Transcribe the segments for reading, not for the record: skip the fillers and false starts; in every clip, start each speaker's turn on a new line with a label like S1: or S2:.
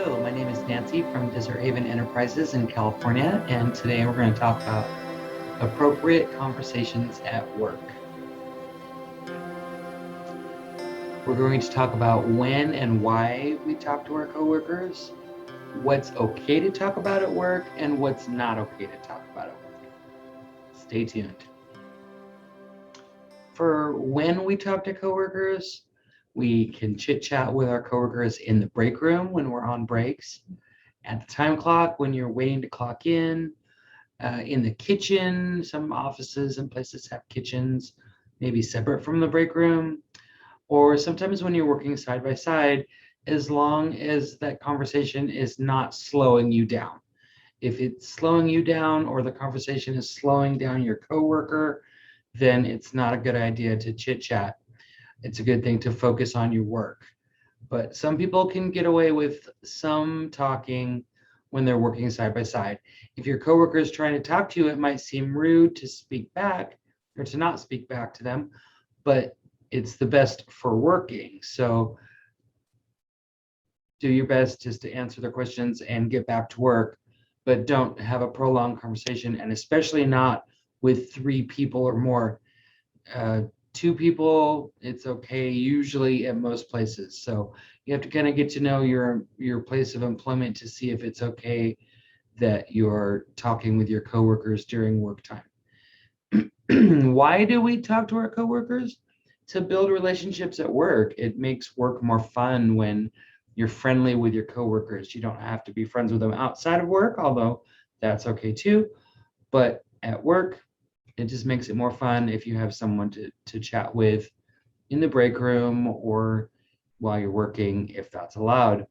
S1: Hello, my name is Nancy from Desert Haven Enterprises in California, and today we're going to talk about appropriate conversations at work. We're going to talk about when and why we talk to our coworkers, what's okay to talk about at work, and what's not okay to talk about at work. Stay tuned. For when we talk to coworkers, we can chit-chat with our coworkers in the break room when we're on breaks, at the time clock when you're waiting to clock in the kitchen. Some offices and places have kitchens, maybe separate from the break room, or sometimes when you're working side by side, as long as that conversation is not slowing you down. If it's slowing you down or the conversation is slowing down your coworker, then it's not a good idea to chit-chat. It's a good thing to focus on your work. But some people can get away with some talking when they're working side by side. If your coworker is trying to talk to you, it might seem rude to speak back or to not speak back to them, but it's the best for working. So do your best just to answer their questions and get back to work, but don't have a prolonged conversation, and especially not with 3 people or more. 2 people, it's okay usually at most places. So you have to kind of get to know your place of employment to see if it's okay that you're talking with your coworkers during work time. Why do we talk to our coworkers? To build relationships at work. It makes work more fun when you're friendly with your coworkers. You don't have to be friends with them outside of work, although that's okay too. But at work, it just makes it more fun if you have someone to chat with in the break room or while you're working, if that's allowed.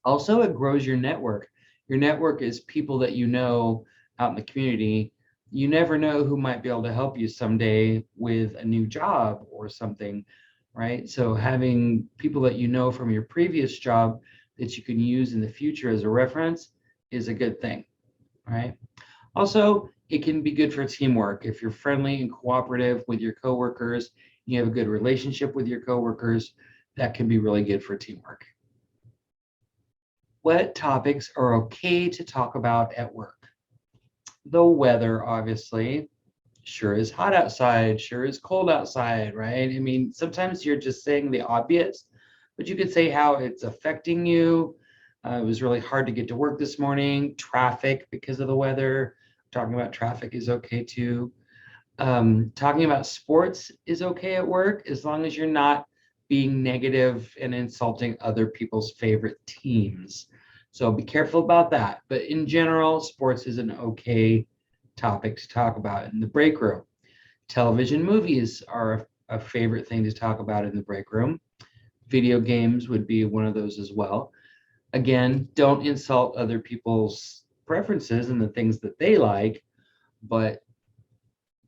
S1: Also, it grows your network. Your network is people that you know out in the community. You never know who might be able to help you someday with a new job or something, right? So having people that you know from your previous job that you can use in the future as a reference is a good thing, right? Also, it can be good for teamwork. If you're friendly and cooperative with your coworkers, you have a good relationship with your coworkers, that can be really good for teamwork. What topics are okay to talk about at work? The weather, obviously. Sure is hot outside, sure is cold outside, right? I mean, sometimes you're just saying the obvious, but you could say how it's affecting you. It was really hard to get to work this morning. Traffic because of the weather. Talking about traffic is okay too. Talking about sports is okay at work as long as you're not being negative and insulting other people's favorite teams. So be careful about that. But in general, sports is an okay topic to talk about in the break room. Television movies are a favorite thing to talk about in the break room. Video games would be one of those as well. Again, don't insult other people's preferences and the things that they like, but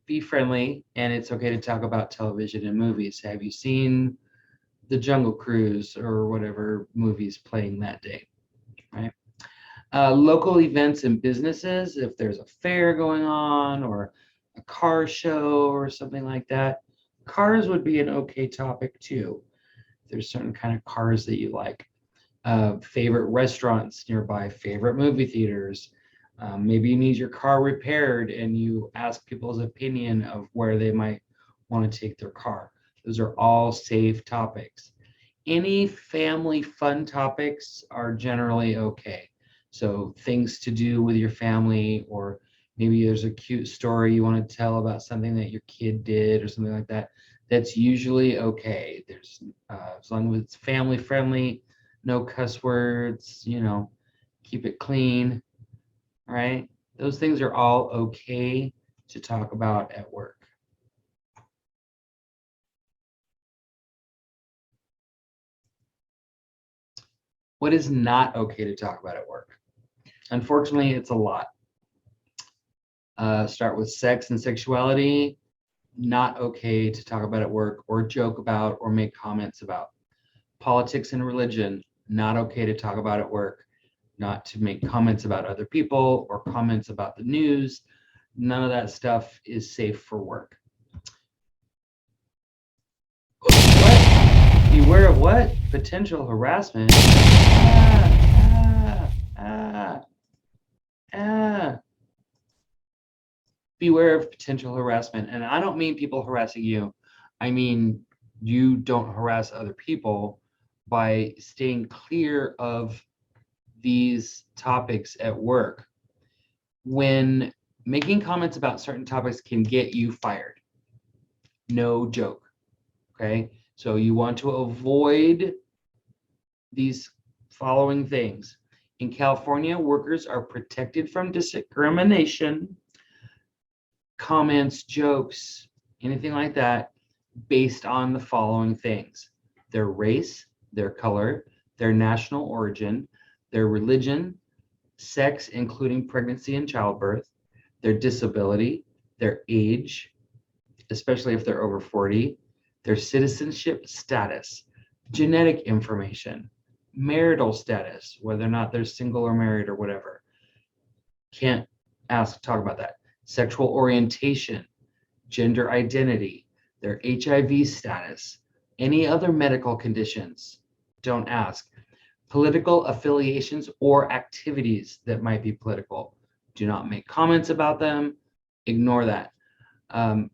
S1: be friendly, and it's okay to talk about television and movies. Have you seen The Jungle Cruise or whatever movies playing that day, right? Local events and businesses, if there's a fair going on or a car show or something like that, cars would be an okay topic too. There's certain kind of cars that you like. Favorite restaurants nearby, favorite movie theaters. Maybe you need your car repaired and you ask people's opinion of where they might want to take their car. Those are all safe topics. Any family fun topics are generally okay. So things to do with your family, or maybe there's a cute story you want to tell about something that your kid did or something like that. That's usually okay. There's as long as it's family friendly, no cuss words, keep it clean, right? Those things are all okay to talk about at work. What is not okay to talk about at work? Unfortunately, it's a lot. Start with sex and sexuality. Not okay to talk about at work or joke about or make comments about. Politics and religion. Not okay to talk about at work. Not to make comments about other people or comments about the news. None of that stuff is safe for work. What? Beware of what? Potential harassment. Ah, ah. Beware of potential harassment. And I don't mean people harassing you. I mean, you don't harass other people by staying clear of these topics at work. When making comments about certain topics can get you fired. No joke. Okay. So you want to avoid these following things. In California, workers are protected from discrimination, comments, jokes, anything like that, based on the following things: their race, their color, their national origin, their religion, sex, including pregnancy and childbirth, their disability, their age, especially if they're over 40, their citizenship status, genetic information, marital status, whether or not they're single or married or whatever. Can't talk about that. Sexual orientation, gender identity, their HIV status, any other medical conditions. Don't ask. Political affiliations or activities that might be political. Do not make comments about them. Ignore that.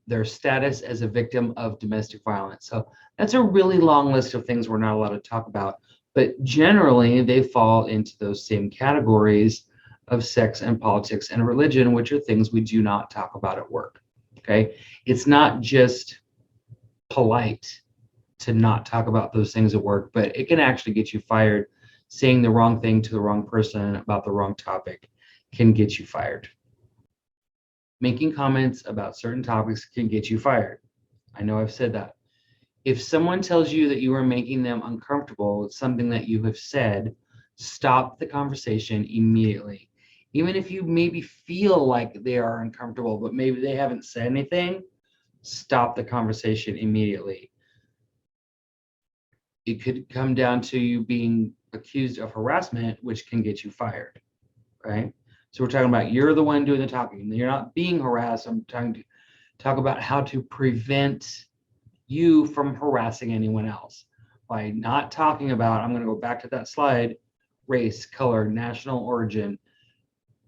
S1: Their status as a victim of domestic violence. So that's a really long list of things we're not allowed to talk about. But generally, they fall into those same categories of sex and politics and religion, which are things we do not talk about at work. Okay. It's not just polite to not talk about those things at work, but it can actually get you fired. Saying the wrong thing to the wrong person about the wrong topic can get you fired. Making comments about certain topics can get you fired. I know I've said that. If someone tells you that you are making them uncomfortable with something that you have said, stop the conversation immediately. Even if you maybe feel like they are uncomfortable, but maybe they haven't said anything, stop the conversation immediately. It could come down to you being accused of harassment, which can get you fired, right? So we're talking about you're the one doing the talking. You're not being harassed. I'm trying to talk about how to prevent you from harassing anyone else by not talking about, I'm going to go back to that slide, race, color, national origin,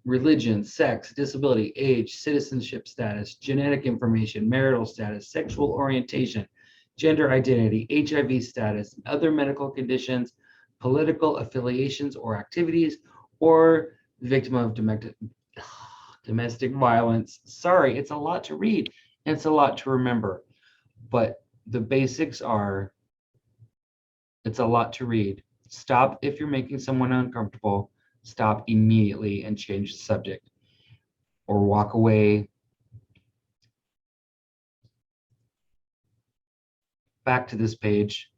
S1: religion, sex, disability, age, citizenship status, genetic information, marital status, sexual orientation, gender identity, HIV status, other medical conditions, political affiliations or activities, or victim of domestic violence. Sorry, it's a lot to read and it's a lot to remember, but the basics are, it's a lot to read. Stop if you're making someone uncomfortable. Stop immediately and change the subject or walk away. Back to this page.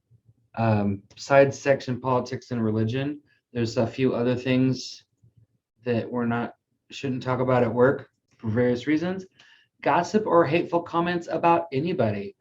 S1: Besides section, politics, and religion, there's a few other things that shouldn't talk about at work for various reasons. Gossip or hateful comments about anybody.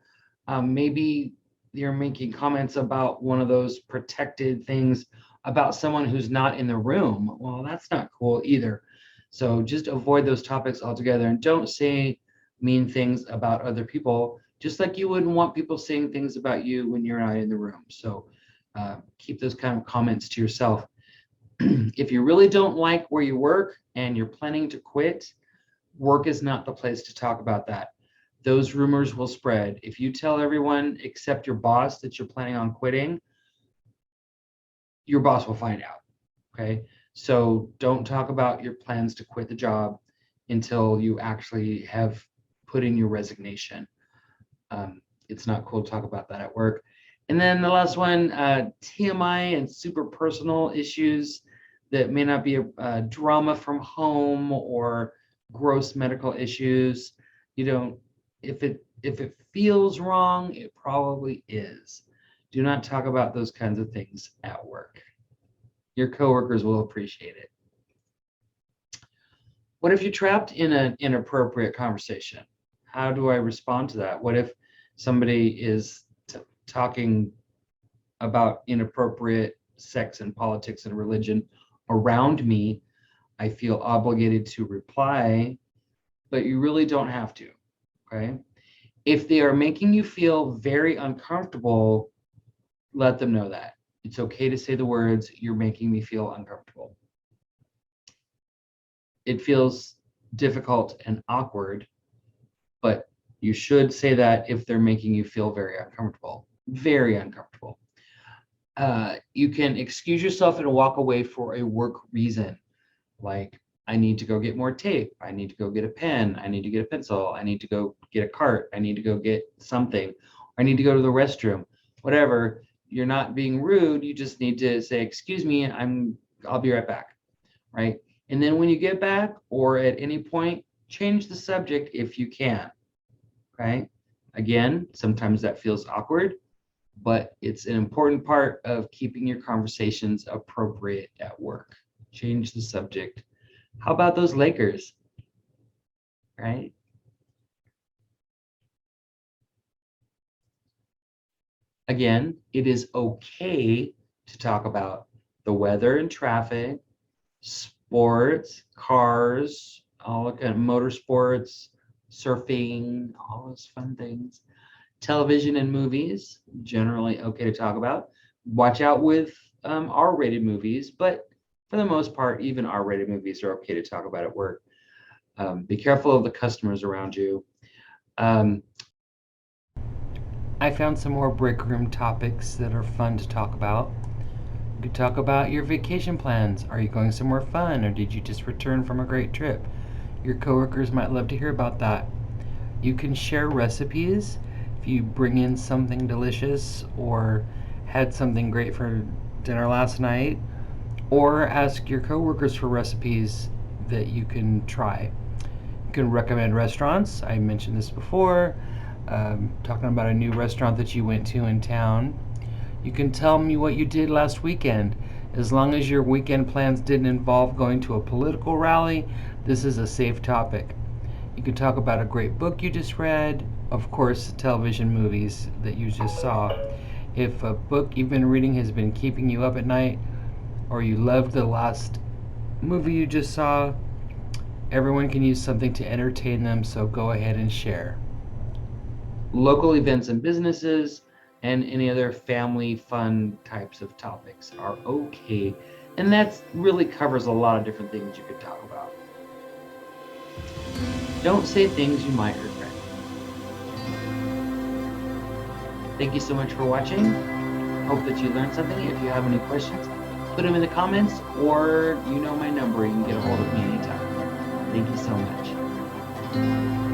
S1: Maybe you're making comments about one of those protected things about someone who's not in the room. Well, that's not cool either. So just avoid those topics altogether and don't say mean things about other people, just like you wouldn't want people saying things about you when you're not in the room. So keep those kind of comments to yourself. If you really don't like where you work and you're planning to quit, work is not the place to talk about that. Those rumors will spread. If you tell everyone except your boss that you're planning on quitting, your boss will find out. Okay. So don't talk about your plans to quit the job until you actually have put in your resignation. It's not cool to talk about that at work. And then the last one, TMI and super personal issues that may not be a drama from home or gross medical issues. You don't, if it feels wrong, it probably is. Do not talk about those kinds of things at work. Your coworkers will appreciate it. What if you're trapped in an inappropriate conversation? How do I respond to that? What if somebody is talking about inappropriate sex and politics and religion around me? I feel obligated to reply, but you really don't have to, okay? If they are making you feel very uncomfortable, let them know that. It's okay to say the words, "You're making me feel uncomfortable." it feels difficult and awkward, but you should say that if they're making you feel very uncomfortable, very uncomfortable. You can excuse yourself and walk away for a work reason, like I need to go get more tape, I need to go get a pen, I need to get a pencil, I need to go get a cart, I need to go get something, I need to go to the restroom, whatever. You're not being rude, you just need to say, excuse me, I'll be right back, right? And then when you get back or at any point, change the subject if you can, right? Again, sometimes that feels awkward, but it's an important part of keeping your conversations appropriate at work. Change the subject. How about those Lakers, right? Again, it is okay to talk about the weather and traffic, sports, cars, all kind of motorsports, surfing, all those fun things. Television and movies, generally okay to talk about. Watch out with R-rated movies, but for the most part, even R-rated movies are okay to talk about at work. Be careful of the customers around you. Um, I found some more break room topics that are fun to talk about. You could talk about your vacation plans. Are you going somewhere fun, or did you just return from a great trip? Your coworkers might love to hear about that. You can share recipes if you bring in something delicious or had something great for dinner last night, or ask your coworkers for recipes that you can try. You can recommend restaurants. I mentioned this before, talking about a new restaurant that you went to in town. You can tell me what you did last weekend. As long as your weekend plans didn't involve going to a political rally, this is a safe topic. You can talk about a great book you just read, of course, television movies that you just saw. If a book you've been reading has been keeping you up at night, or you loved the last movie you just saw, everyone can use something to entertain them, so go ahead and share. Local events and businesses and any other family fun types of topics are okay. And that really covers a lot of different things you could talk about. Don't say things you might regret. Thank you so much for watching. Hope that you learned something. If you have any questions, put them in the comments, or you know my number. You can get a hold of me anytime. Thank you so much.